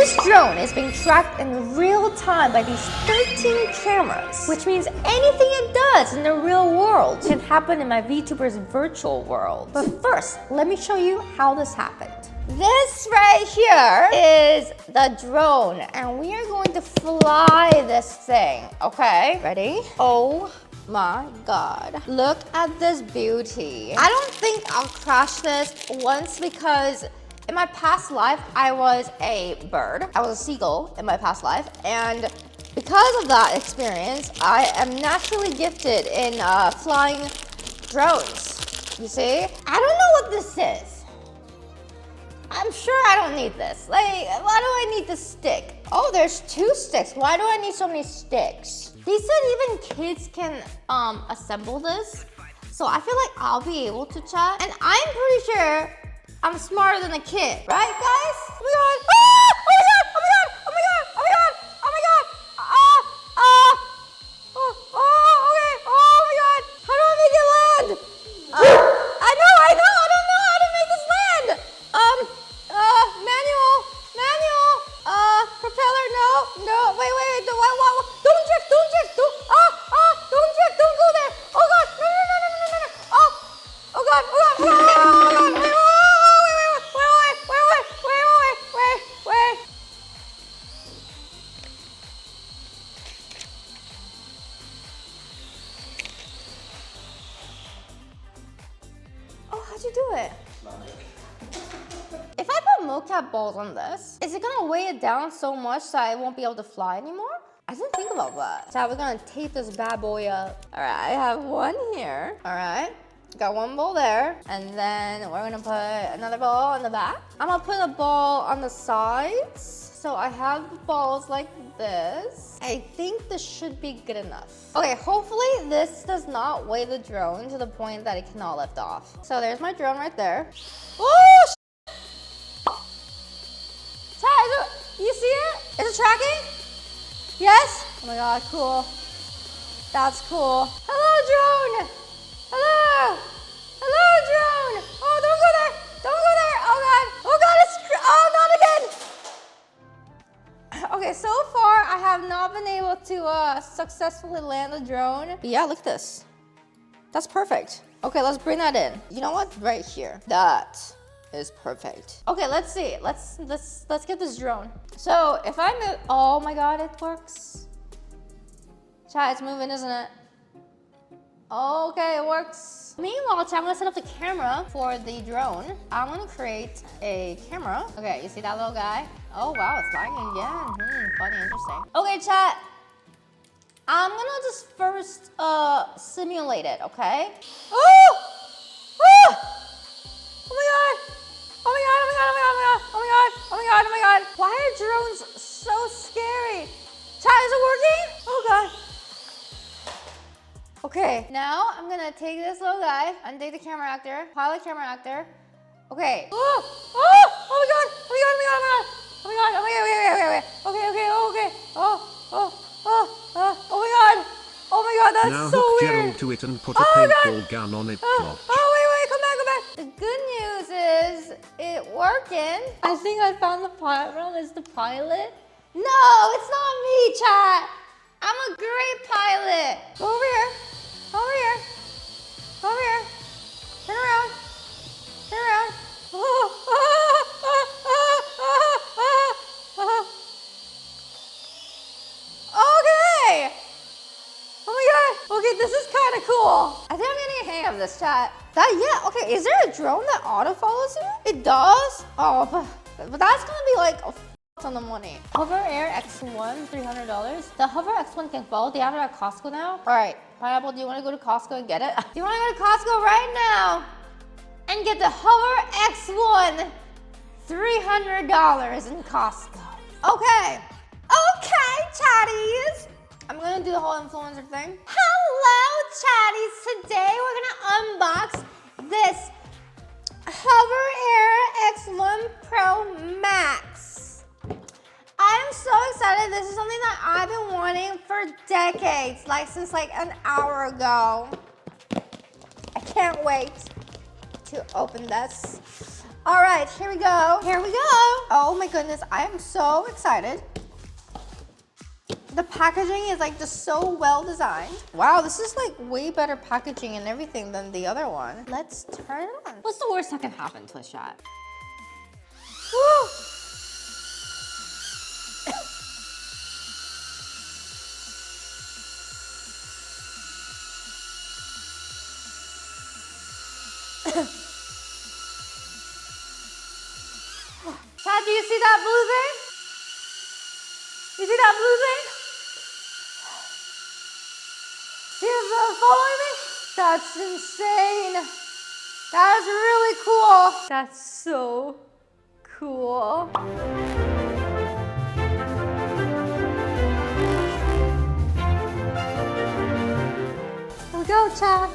This drone is being tracked in real time by these 13 cameras, which means anything it does in the real world can happen in my VTuber's virtual world. But first, let me show you how this happened. This right here is the drone, and we are going to fly this thing, okay? Ready? Oh my God. Look at this beauty. I don't think I'll crash this once because in my past life, I was a bird. I was a seagull in my past life, and because of that experience, I am naturally gifted in flying drones. You see? I don't know what this is. I'm sure I don't need this. Like, why do I need this stick? Oh, there's 2 sticks. Why do I need so many sticks? They said even kids can assemble this. So I feel like I'll be able to chat. And I'm pretty sure I'm smarter than a kid. Right, guys? Oh my God. Ah! Oh my God! Oh my God! Oh my God! Oh my God! Oh my God! Okay. Oh my God. How do I make it land? I know. I don't know how to make this land. Manual. Propeller, no. Wait. Don't drift. Don't drift. Don't go there. Oh God. No. Oh God. Wait. Oh, how'd you do it? If I put mocap balls on this, is it gonna weigh it down so much that I won't be able to fly anymore? I didn't think about that. So we're gonna tape this bad boy up. All right, I have one here. All right, got one ball there. And then we're gonna put another ball on the back. I'm gonna put a ball on the sides. So I have balls like this. I think this should be good enough. Okay, hopefully this does not weigh the drone to the point that it cannot lift off. So there's my drone right there. Oh, you see it? Is it tracking? Yes? Oh my God, cool. That's cool. Hello, drone. Hello, drone. Oh, don't go there. Oh God, not again. Okay, so far I have not been able to successfully land the drone. But yeah, look at this. That's perfect. Okay, let's bring that in. You know what? Right here. That is perfect. Okay, let's see. Let's get this drone. So if I move, oh my God, it works. Chat, it's moving, isn't it? Okay, it works. Meanwhile, chat, I'm gonna set up the camera for the drone. I'm gonna create a camera. Okay, you see that little guy? Oh wow, it's lagging again. Funny, interesting. Okay, chat. I'm gonna just first simulate it, okay? Oh my God. Why are drones so scary? Chat, is it working? Oh God. Okay, now I'm gonna take this little guy and take the camera actor, pilot camera actor. Okay. Oh my God. Oh my God, that's now so hook weird. Gerald to it and put a paintball gun on it. Wait, come back. The good news is it working. I think I found the pilot. Is the pilot? No, it's not me, chat. I'm a great pilot. Go over here. Turn around. Okay. Oh my God. Okay, this is kind of cool. I think I'm getting a hang of this, chat. Okay, is there a drone that auto follows you? It does? Oh, but that's gonna be like a ton of money. Hover Air X1, $300. The Hover X1 can follow. They have it at Costco now. All right, Pineapple, do you wanna go to Costco and get it? Do you wanna go to Costco right now and get the Hover X1, $300 in Costco? Okay, chatties. I'm gonna do the whole influencer thing. Hello, chatties. Today we're gonna unbox this Hover Air X1 Pro Max. I'm so excited. This is something that I've been wanting for decades, since an hour ago. I can't wait to open this. All right, here we go. Here we go. Oh my goodness, I am so excited. The packaging is like just so well designed. Wow, this is like way better packaging and everything than the other one. Let's turn it on. What's the worst that can happen, Twist Shot? Woo! Chad, do you see that blue thing? You see that blue thing? See it following me? That's insane. That is really cool. That's so cool. Here we go, Chad.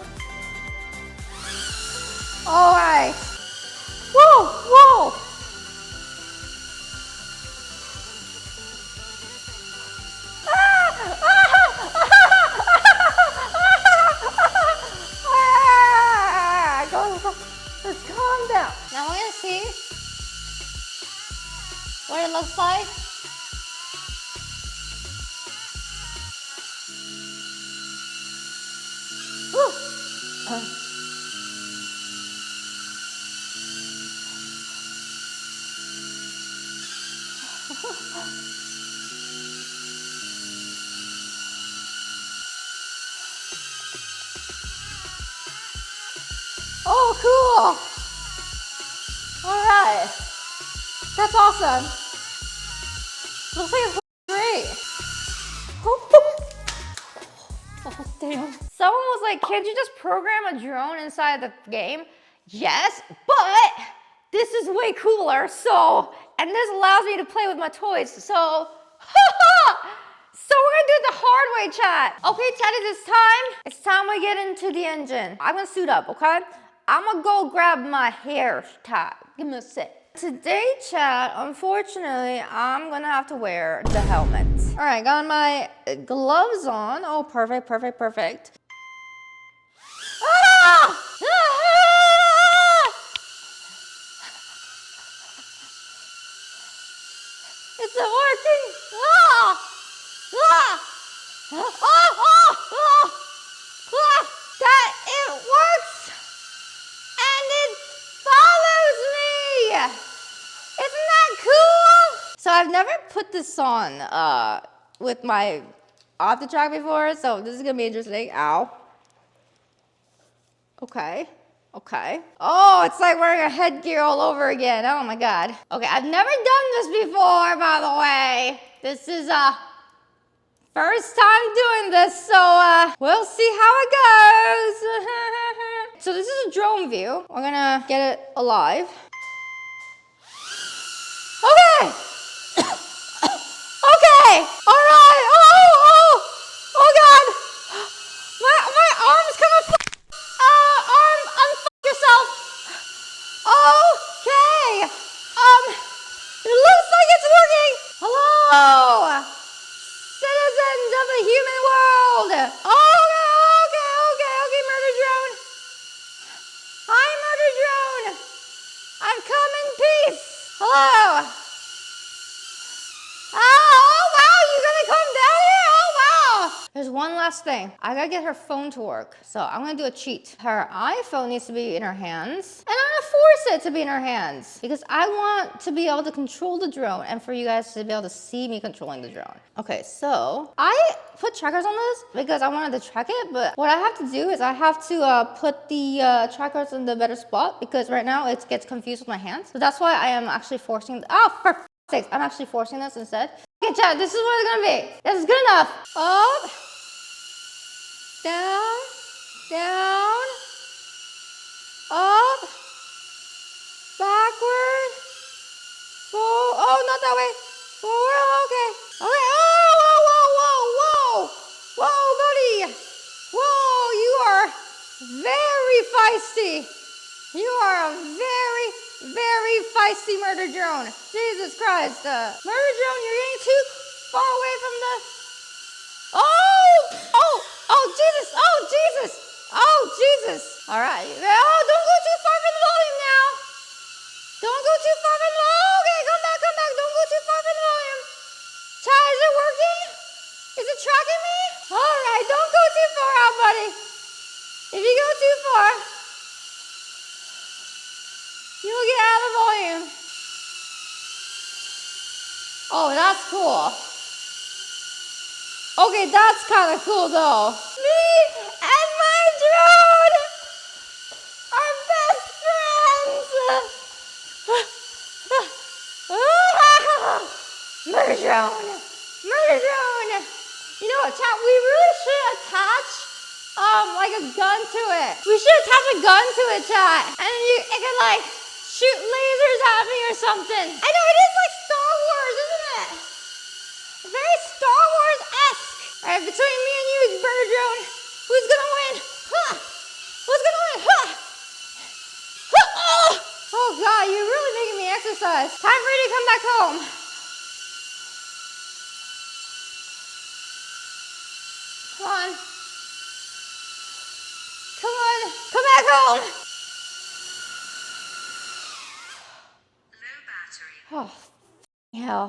All right. Whoa, whoa. Let's calm down. Now we're gonna see what it looks like. Oh, cool. All right. That's awesome. Looks like it's great. Oh, damn. Someone was like, can't you just program a drone inside the game? Yes, but this is way cooler. So, and this allows me to play with my toys. So, so we're gonna do it the hard way, chat. Okay, chat, it's time. It's time we get into the engine. I'm gonna suit up, okay? I'm gonna go grab my hair tie. Give me a sec. Today, chat, unfortunately, I'm gonna have to wear the helmet. All right, got my gloves on. Oh, perfect, perfect, perfect. Ah! It's working. Ah! Ah! Ah! Ah! Ah! Ah! That it works and it follows me. Isn't that cool? So I've never put this on with my off the track before, so this is gonna be interesting. Ow. Okay. Okay. Oh, it's like wearing a headgear all over again. Oh my God. Okay, I've never done this before, by the way. This is first time doing this, so we'll see how it goes. So this is a drone view. We're gonna get it alive. Okay. Okay. All right. Oh God. My arm's coming. Arm, unfuck yourself. Okay. It looks like it's working. Hello, citizens of the human world. Okay, murder drone. Hi, murder drone. I've come in peace. Hello. Oh, wow, you're gonna come down here? Oh, wow. There's one last thing. I gotta get her phone to work. So I'm gonna do a cheat. Her iPhone needs to be in her hands. And I'm gonna force it to be in her hands. Because I want to be able to control the drone and for you guys to be able to see me controlling the drone. Okay, so I put trackers on this because I wanted to track it. But what I have to do is I have to put the trackers in the better spot because right now it gets confused with my hands. So that's why I am actually forcing, for sakes, I'm actually forcing this instead. Okay, chat, this is what it's gonna be. This is good enough. Up, down, down, up, backward, forward. Oh, not that way. Forward, okay. Okay, whoa, buddy. Whoa, you are very feisty. You are a very, very feisty murder drone. Jesus Christ. Murder drone, you're getting too far away from the... Oh, Jesus. All right. Oh, don't go too far from the volume now. Don't go too far from the volume. Okay, come back. Don't go too far from the volume. Chai, is it working? Is it tracking me? All right, don't go too far out, buddy. If you go too far, you'll get out of the volume. Oh, that's cool. Okay, that's kind of cool though. Me and my drone are best friends. Murder drone. Murder drone. You know what, chat? We really should attach like a gun to it. We should attach a gun to it, chat. And it could like shoot lasers at me or something. I know, it is like Star Wars, isn't it? Very Star Wars-esque. All right, between me and you, bird drone, who's gonna win? Huh? Who's gonna win? Huh? Huh? Oh God, you're really making me exercise. Time for you to come back home. Come on. Come on. Come back home. Low battery. Oh, hell.